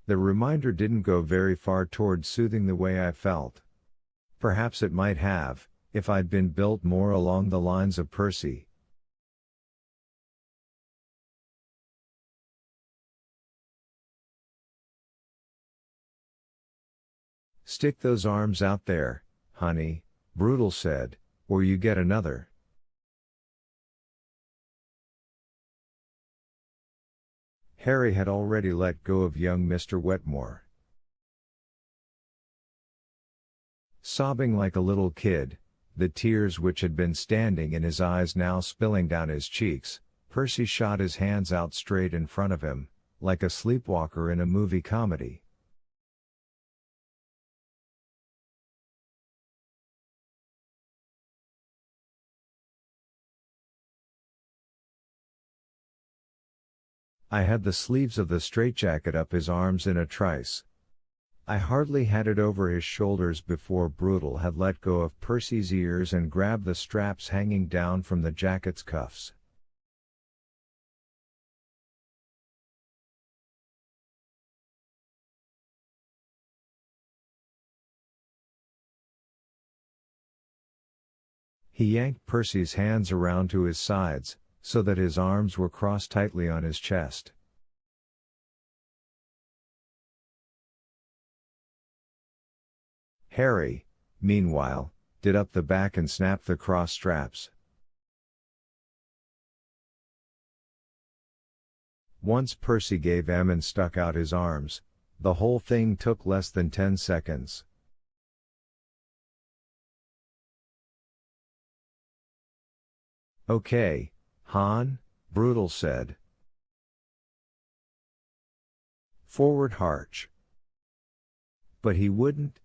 The reminder didn't go very far toward soothing the way I felt. Perhaps it might have, if I'd been built more along the lines of Percy. Stick those arms out there, honey, Brutal said, or you get another. Harry had already let go of young Mr. Wetmore. Sobbing like a little kid, the tears which had been standing in his eyes now spilling down his cheeks, Percy shot his hands out straight in front of him, like a sleepwalker in a movie comedy. I had the sleeves of the straitjacket up his arms in a trice. I hardly had it over his shoulders before Brutal had let go of Percy's ears and grabbed the straps hanging down from the jacket's cuffs. He yanked Percy's hands around to his sides, so that his arms were crossed tightly on his chest. Harry, meanwhile, did up the back and snapped the cross straps. Once Percy gave M and stuck out his arms, the whole thing took less than 10 seconds. Okay, Han, Brutal said. Forward harch. But he wouldn't.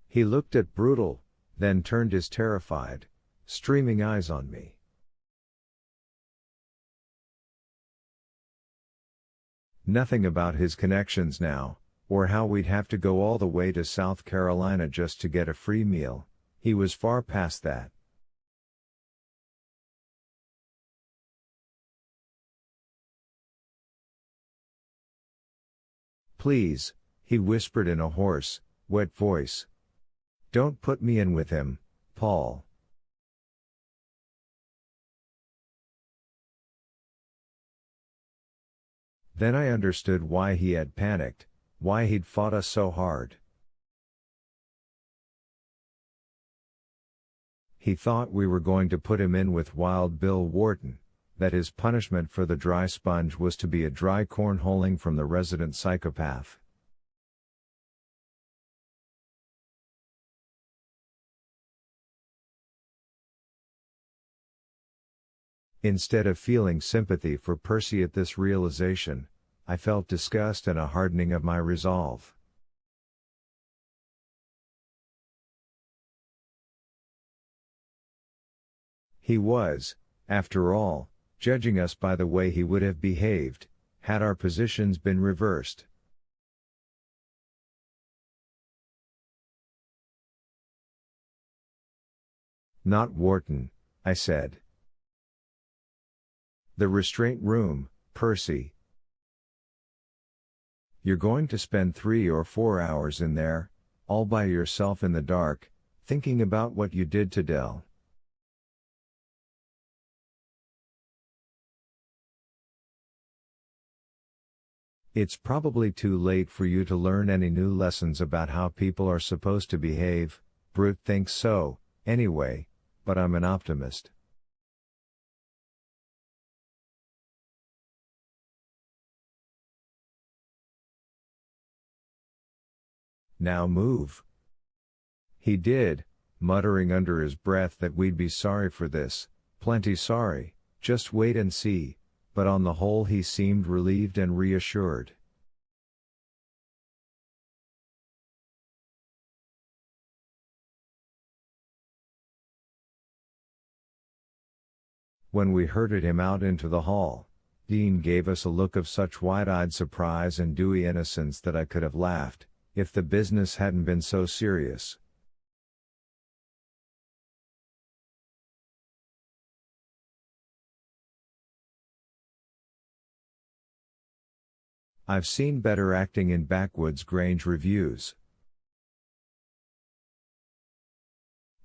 He looked at Brutal, then turned his terrified, streaming eyes on me. Nothing about his connections now, or how we'd have to go all the way to South Carolina just to get a free meal. He was far past that. Please, he whispered in a hoarse, wet voice. Don't put me in with him, Paul. Then I understood why he had panicked, why he'd fought us so hard. He thought we were going to put him in with Wild Bill Wharton, that his punishment for the dry sponge was to be a dry cornholing from the resident psychopath. Instead of feeling sympathy for Percy at this realization, I felt disgust and a hardening of my resolve. He was, after all, judging us by the way he would have behaved, had our positions been reversed. Not Wharton, I said. The restraint room, Percy. You're going to spend 3 or 4 hours in there, all by yourself in the dark, thinking about what you did to Dell. It's probably too late for you to learn any new lessons about how people are supposed to behave. Brute thinks so, anyway, but I'm an optimist. Now move. He did, muttering under his breath that we'd be sorry for this, plenty sorry, just wait and see, but on the whole he seemed relieved and reassured. When we herded him out into the hall, Dean gave us a look of such wide-eyed surprise and dewy innocence that I could have laughed, if the business hadn't been so serious. I've seen better acting in Backwoods Grange reviews.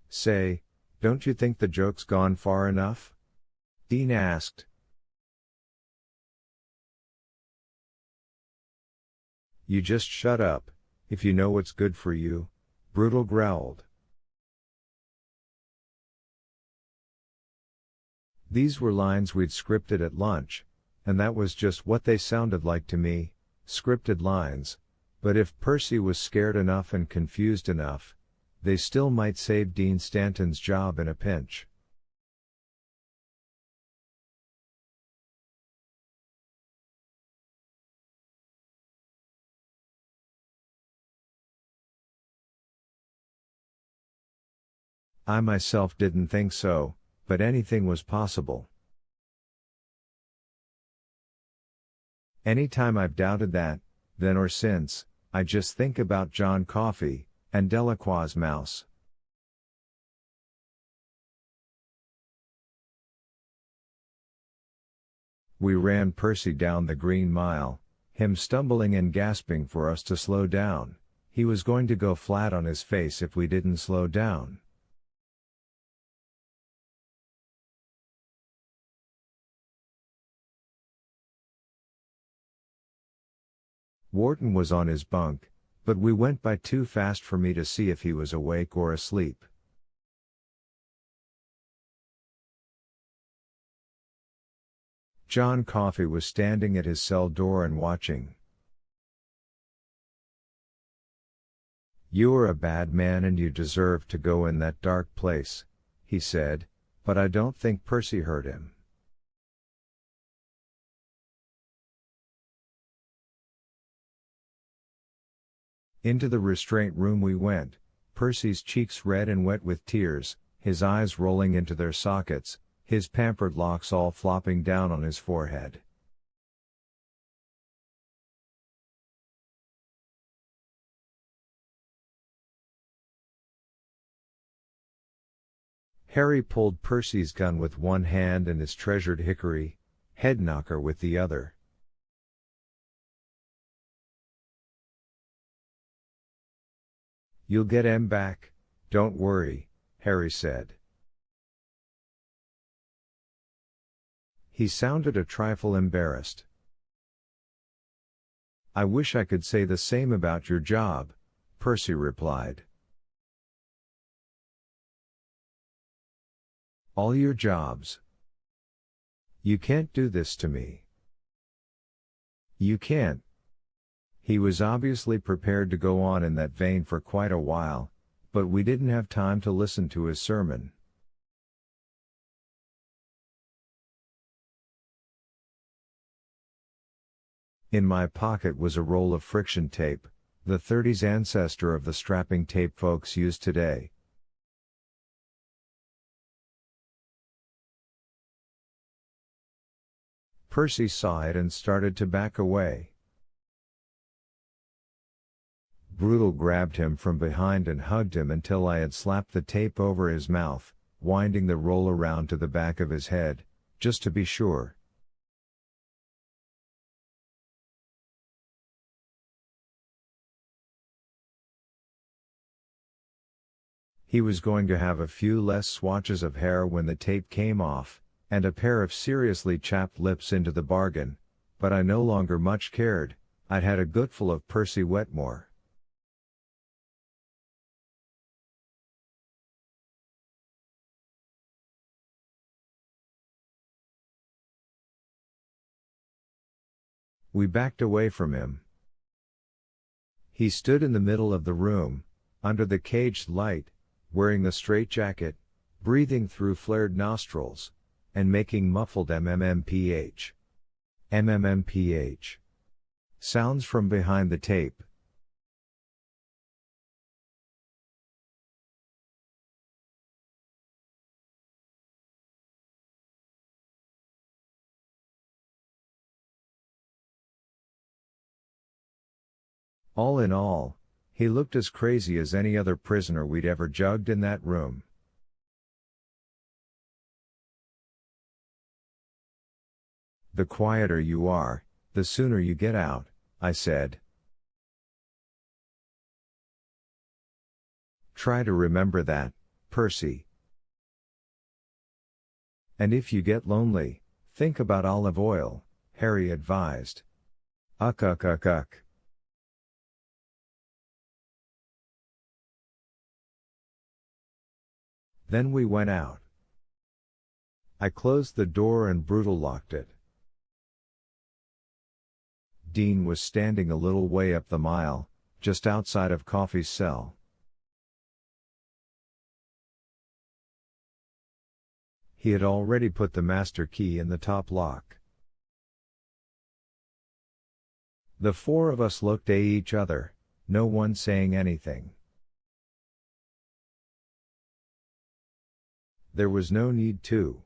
Say, don't you think the joke's gone far enough? Dean asked. You just shut up, if you know what's good for you, Brutal growled. These were lines we'd scripted at lunch, and that was just what they sounded like to me, scripted lines, but if Percy was scared enough and confused enough, they still might save Dean Stanton's job in a pinch. I myself didn't think so, but anything was possible. Anytime I've doubted that, then or since, I just think about John Coffey and Delacroix's mouse. We ran Percy down the Green Mile, him stumbling and gasping for us to slow down. He was going to go flat on his face if we didn't slow down. Wharton was on his bunk, but we went by too fast for me to see if he was awake or asleep. John Coffey was standing at his cell door and watching. You are a bad man and you deserve to go in that dark place, he said, but I don't think Percy heard him. Into the restraint room we went, Percy's cheeks red and wet with tears, his eyes rolling into their sockets, his pampered locks all flopping down on his forehead. Harry pulled Percy's gun with one hand and his treasured hickory head knocker with the other. You'll get em back, don't worry, Harry said. He sounded a trifle embarrassed. I wish I could say the same about your job, Percy replied. All your jobs. You can't do this to me. You can't. He was obviously prepared to go on in that vein for quite a while, but we didn't have time to listen to his sermon. In my pocket was a roll of friction tape, the 30s ancestor of the strapping tape folks use today. Percy saw it and started to back away. Brutal grabbed him from behind and hugged him until I had slapped the tape over his mouth, winding the roll around to the back of his head, just to be sure. He was going to have a few less swatches of hair when the tape came off, and a pair of seriously chapped lips into the bargain, but I no longer much cared. I'd had a goodful of Percy Wetmore. We backed away from him. He stood in the middle of the room, under the caged light, wearing the straitjacket, breathing through flared nostrils, and making muffled mmmph. Mmmph. Sounds from behind the tape. All in all, he looked as crazy as any other prisoner we'd ever jugged in that room. The quieter you are, the sooner you get out, I said. Try to remember that, Percy. And if you get lonely, think about olive oil, Harry advised. Uck. Then we went out. I closed the door and Brutal locked it. Dean was standing a little way up the mile, just outside of Coffee's cell. He had already put the master key in the top lock. The four of us looked at each other, no one saying anything. There was no need to.